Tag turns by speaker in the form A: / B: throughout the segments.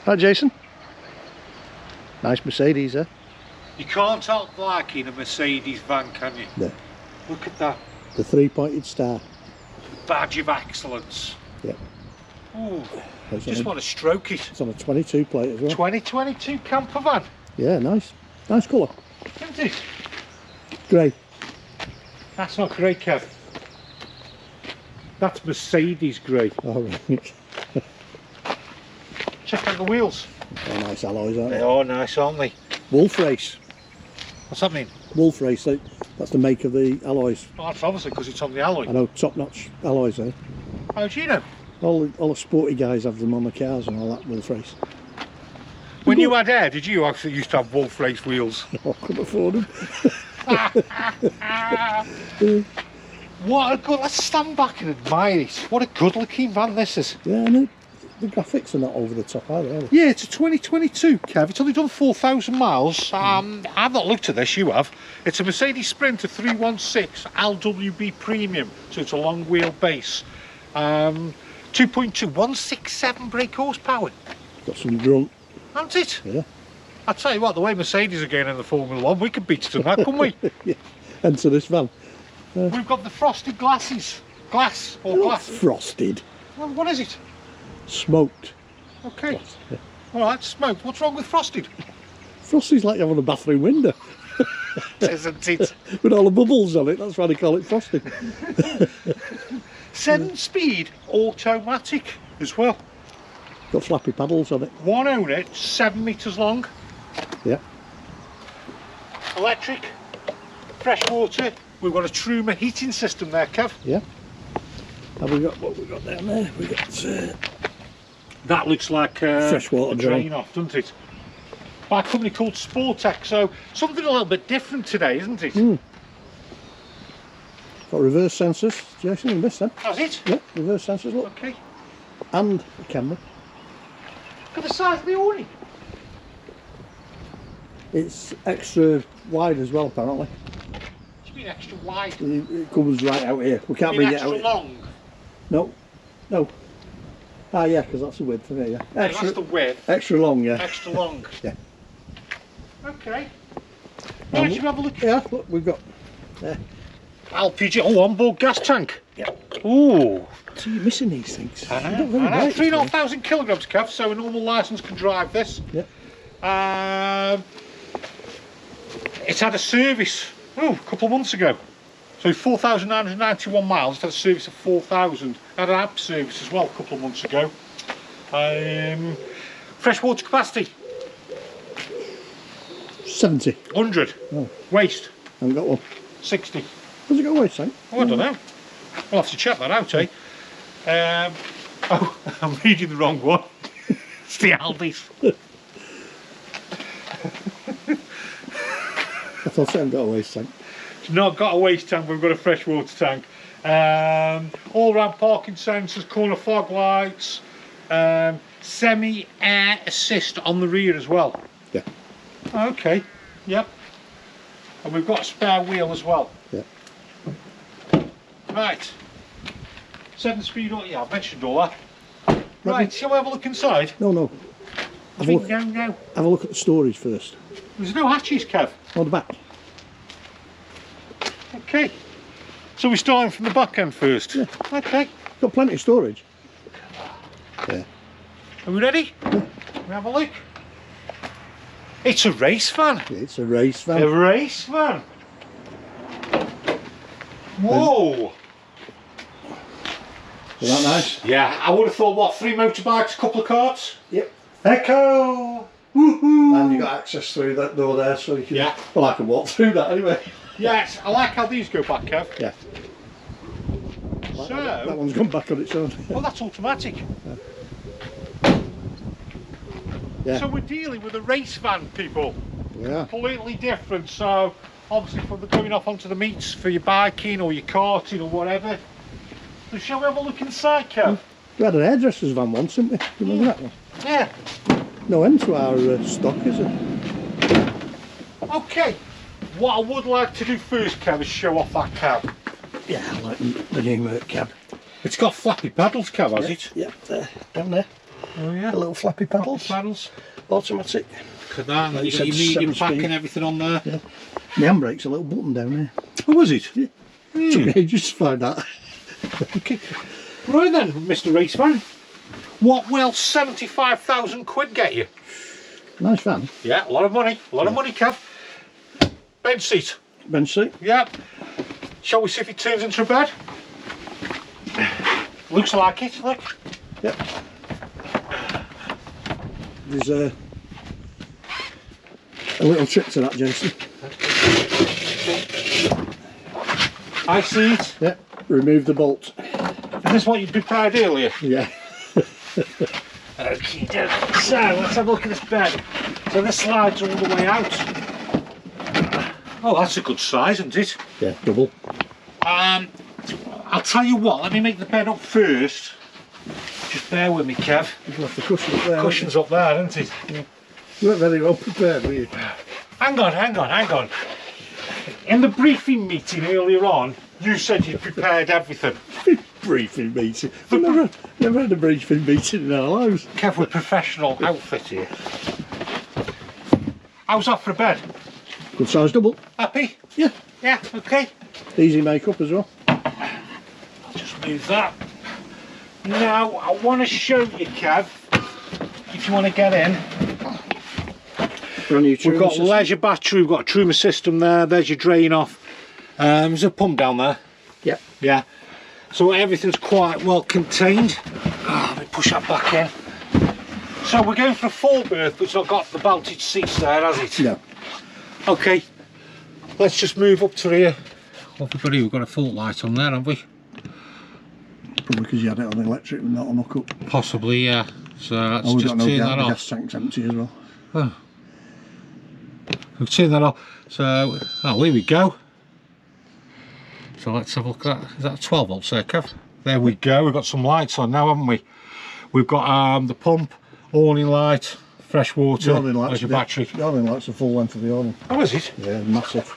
A: Hi Jason. Nice Mercedes, eh?
B: You can't help liking a Mercedes van, can you?
A: No.
B: Look at that.
A: The three-pointed star.
B: Badge of excellence.
A: Yeah.
B: Ooh, just want to stroke it.
A: It's on a 22 plate as well.
B: 2022 Campervan.
A: Yeah, nice. Nice colour.
B: Isn't it?
A: Grey.
B: That's not grey, Kev. That's Mercedes grey.
A: Oh, right.
B: Check out the wheels.
A: Oh, nice alloys, aren't
B: They
A: they?
B: are nice, aren't they?
A: Wolf Race.
B: What's that mean?
A: Wolf Race, that's the make of the alloys.
B: Oh, that's obviously because it's on the alloy.
A: I know, top-notch alloys, eh?
B: How do you know?
A: All the sporty guys have them on the cars and all that, Wolf Race.
B: When you had air, did you actually used to have Wolf Race wheels?
A: Oh, I couldn't afford them.
B: What a good, let's stand back and admire it. What a good looking van this is.
A: Yeah, and the graphics are not over the top either, are they?
B: Yeah, it's a 2022, Kev. It's only done 4,000 miles. I've not looked at this, you have. It's a Mercedes Sprinter 316 LWB Premium, so it's a long wheel base. 2.2, 167 brake horsepower.
A: Got some grunt.
B: Hasn't it?
A: Yeah.
B: I tell you what, the way Mercedes are getting in the Formula 1, we could beat it to that, couldn't we?
A: Yeah. Enter this van.
B: We've got the frosted glasses. Glass or
A: They're not
B: glass.
A: frosted.
B: Well, what is it?
A: Smoked.
B: Okay.
A: Yeah.
B: Alright, smoked. What's wrong with frosted?
A: Frosted's like having a bathroom window.
B: Isn't it?
A: With all the bubbles on it, that's why they call it frosted.
B: 7-speed automatic as well.
A: Got flappy paddles on it.
B: One owner, 7 metres long.
A: Yeah.
B: Electric, fresh water. We've got a Truma heating system there, Kev.
A: Yeah. Have we got what we got down there? We got
B: that looks like
A: freshwater
B: a drain off, doesn't it? By a company called Sportec, so something a little bit different today, isn't it?
A: Mm. Got reverse sensors, Jason, in this then.
B: That's it?
A: Yeah, reverse sensors, look.
B: Okay.
A: And a camera.
B: Look at the size of the awning.
A: It's extra wide as well, apparently.
B: What do you mean extra wide?
A: It comes right out here. We can't bring it out.
B: Extra long?
A: No. No. Ah, yeah, because that's the width, isn't it? Yeah.
B: Yeah, that's the width.
A: Extra long, yeah.
B: Extra long.
A: Yeah.
B: Okay. Right, should we have a look?
A: Yeah, look, we've got there.
B: LPG, oh, onboard gas tank.
A: Yeah.
B: Ooh.
A: So you're missing these things.
B: I know.
A: They're not very bright,
B: 3,500 kilograms, Kev, so a normal licence can drive this.
A: Yeah.
B: It's had a service, a couple of months ago. So 4,991 miles, it's had a service of 4,000. Had an app service as well a couple of months ago. Freshwater capacity?
A: 70.
B: 100.
A: Oh.
B: Waste?
A: I haven't got one.
B: 60.
A: Where's it got waste, Frank?
B: Oh, I don't know. We'll have to check that out, eh? Oh, I'm reading the wrong one. It's the Alde's.
A: I thought I hadn't got a waste tank.
B: It's not got a waste tank, we've got a freshwater tank. All-round parking sensors, corner fog lights, semi-air assist on the rear as well.
A: Yeah.
B: Okay, yep. And we've got a spare wheel as well.
A: Yeah.
B: Right. 7-speed, yeah, I've mentioned all that. Right, shall we have a look inside?
A: No, no.
B: I think no.
A: Have a look at the storage first.
B: There's no hatches, Kev.
A: On the back.
B: Okay. So we're starting from the back end first?
A: Yeah.
B: Okay.
A: Got plenty of storage. Yeah.
B: Are we ready?
A: Yeah.
B: We have a look. It's a race van.
A: It's a race van.
B: A race van. Whoa.
A: Is that nice?
B: Yeah, I would have thought, what, 3 motorbikes, a couple of carts?
A: Yep.
B: Echo! Woohoo!
A: And you've got access through that door there, so you can...
B: Yeah.
A: Well, I can walk through that anyway.
B: Yes, I like how these go back, Kev.
A: Yeah.
B: So...
A: That one's gone back on its own.
B: Well, that's automatic.
A: Yeah.
B: So we're dealing with a race van, people.
A: Yeah.
B: Completely different. So obviously from the going off onto the meets for your biking or your karting or whatever. So shall we have a look inside, Kev?
A: We had an hairdresser's van once, didn't we? Do you remember that one?
B: Yeah.
A: No end to our stock, is it?
B: Okay. What I would like to do first, Kev, is show off that cab.
A: Yeah, I like the new Merc cab.
B: It's got flappy paddles, Kev, has it?
A: Yeah, there, down there.
B: Oh yeah.
A: The little flappy pedals. Automatic.
B: Look at that.
A: Like
B: You got
A: you
B: your
A: said,
B: medium
A: 7
B: pack
A: speed.
B: and everything on there.
A: Yeah. The handbrake's a little button down there.
B: Oh, was it?
A: Yeah. Took me ages to find that.
B: Okay. Right then, Mr. Raceman. What will 75,000 quid get you?
A: Nice van.
B: Yeah, a lot of money. A lot of money, Kev. Bench seat.
A: Bench seat.
B: Yeah. Shall we see if it turns into a bed? Looks like it, look.
A: Yep. There's a little trick to that, Jason.
B: I see it.
A: Yep. Remove the bolt.
B: Is this what you prepared earlier?
A: Yeah.
B: Okay, so let's have a look at this bed. So this slides all the way out. Oh, that's a good size, isn't it?
A: Yeah, double.
B: I'll tell you what, let me make the bed up first. Just bear with me, Kev.
A: You've left the cushion up there.
B: Cushion's up there, isn't it?
A: Yeah. You weren't very well prepared, were you?
B: Hang on. In the briefing meeting earlier on, you said you'd prepared everything.
A: Briefing meeting. We've never had a briefing meeting in our lives.
B: Kev, we're professional outfit here. How's that for a bed?
A: Good size double.
B: Happy?
A: Yeah.
B: Yeah, okay.
A: Easy makeup as well.
B: I'll just move that. Now, I want to show you, Kev, if you want to get in.
A: Brand new Truma
B: We've got
A: system.
B: leisure battery, we've got a Truma system there, there's your drain off. There's a pump down there.
A: Yeah.
B: Yeah. So everything's quite well contained. Let me push that back in. So we're going for a full berth, but it's not got the belted seats there, has it?
A: No.
B: Okay. Let's just move up to here. What have we got here? We've got a fault light on there, haven't we?
A: Probably because you had it on electric and not on hook up.
B: Possibly, yeah. So let's
A: Oh, we've
B: just
A: got
B: turn
A: no
B: that
A: gas, the
B: off.
A: gas tank's empty as well.
B: Oh. We'll turn that off. So, oh, here we go. So let's have a look at that. Is that a 12 volt circuit? There we go. We've got some lights on now, haven't we? We've got the pump, awning light, fresh water,
A: The awning light's
B: there's your battery.
A: The awning light's the full length of the awning.
B: Oh, is it?
A: Yeah, massive.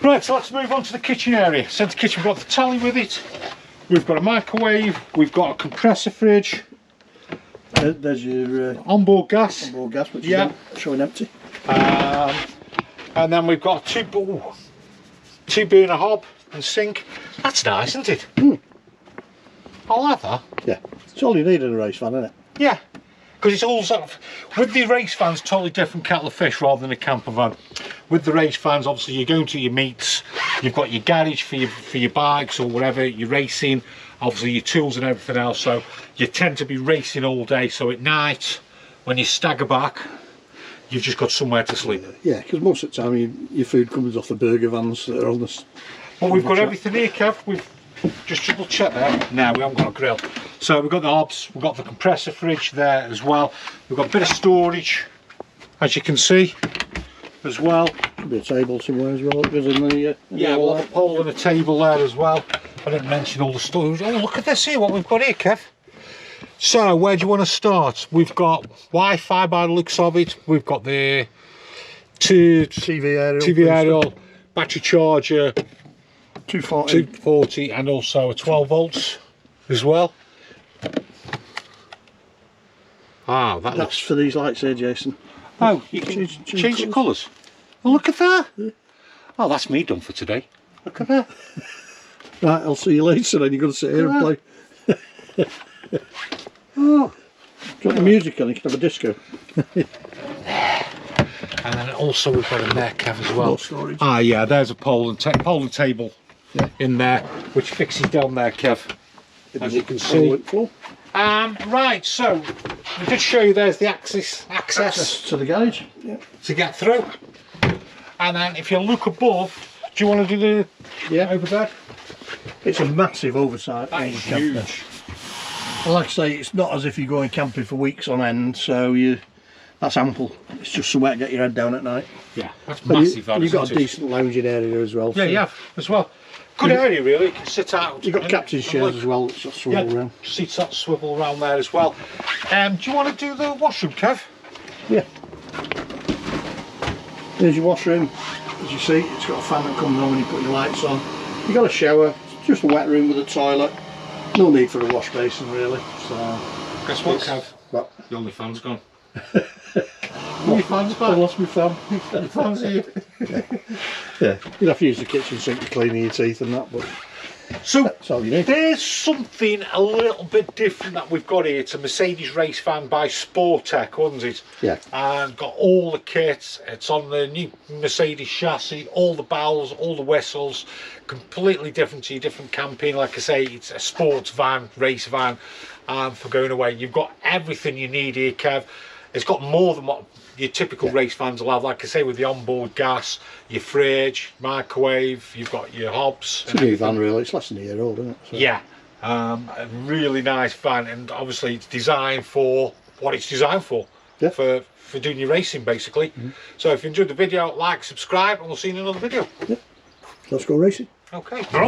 B: Right, so let's move on to the kitchen area. Centre kitchen, we've got the telly with it. We've got a microwave. We've got a compressor fridge.
A: There's your
B: Onboard gas.
A: onboard gas, which
B: Yeah.
A: is showing empty.
B: And then we've got two burner hob and sink. That's nice, isn't it?
A: Mm.
B: I like that.
A: Yeah. It's all you need in a race van, isn't it?
B: Yeah, because it's all sort of, with the race vans, totally different kettle of fish rather than a camper van. With the race vans, obviously you're going to your meets, you've got your garage for your bikes or whatever, you're racing, obviously your tools and everything else, so you tend to be racing all day, so at night, when you stagger back, you've just got somewhere to sleep.
A: Yeah, because most of the time your food comes off the burger vans that are on the...
B: But we've got everything here, Kev. We've just triple checked there. No, we haven't got a grill. So we've got the hobs, we've got the compressor fridge there as well. We've got a bit of storage, as you can see, as well.
A: Could be a table somewhere as well. It goes in the...
B: Yeah, we'll have a pole and a table there as well. I didn't mention all the storage. Oh, look at this here, what we've got here, Kev. So, where do you want to start? We've got Wi-Fi by the looks of it. We've got the TV aerial, battery charger, 240 and also a 12 volts as well. Ah, that
A: That's
B: looks...
A: for these lights here, Jason.
B: Oh, you can change the colours. Oh, look at that. Yeah. Oh, that's me done for today. Look at that.
A: Right, I'll see you later then. You've got to sit here and play. Oh. Do you want the music on? You can have a disco.
B: And then also we've got a there, Kev, as well.
A: More storage.
B: Ah, yeah, there's a pole and table in there, which fixes down there, Kev, as you can see. Right, so we did show you there's the access
A: to the garage. Yeah.
B: to get through. And then if you look above, do you want to do the over there?
A: It's a massive oversight.
B: That is huge.
A: Well, like I say, it's not as if you're going camping for weeks on end, so that's ample. It's just somewhere to get your head down at night.
B: Yeah, that's massive.
A: You've got a decent lounging area as well.
B: Yeah, you have as well. Good area, really. You can sit out.
A: You've got captain's chairs as well. That swivel around.
B: Seats that swivel around there as well. Do you want to do the washroom, Kev?
A: Yeah. There's your washroom. As you see, it's got a fan that comes on when you put your lights on. You've got a shower. It's just a wet room with a toilet. No need for a wash basin, really. So
B: guess what, Kev?
A: What?
B: The only fan's gone. Your fan's
A: I
B: gone.
A: lost my fan.
B: Your fan's here.
A: Yeah, you'd have to use the kitchen sink to clean your teeth and that, but
B: So
A: that's all you need.
B: there's something a little bit different that we've got here. It's a Mercedes race van by Sportec, wasn't it?
A: Yeah.
B: And got all the kits. It's on the new Mercedes chassis, all the bells, all the whistles, completely different to your different camping. Like I say, it's a sports van, race van for going away. You've got everything you need here, Kev. It's got more than what your typical race vans will have, like I say, with the onboard gas, your fridge, microwave, you've got your hobs.
A: It's a new van really, it's less than a year old, isn't it? So.
B: Yeah, a really nice van, and obviously it's designed for what it's designed for,
A: Yeah.
B: for doing your racing basically. So if you enjoyed the video, like, subscribe, and we'll see you in another video.
A: Let's go racing.
B: Okay, right.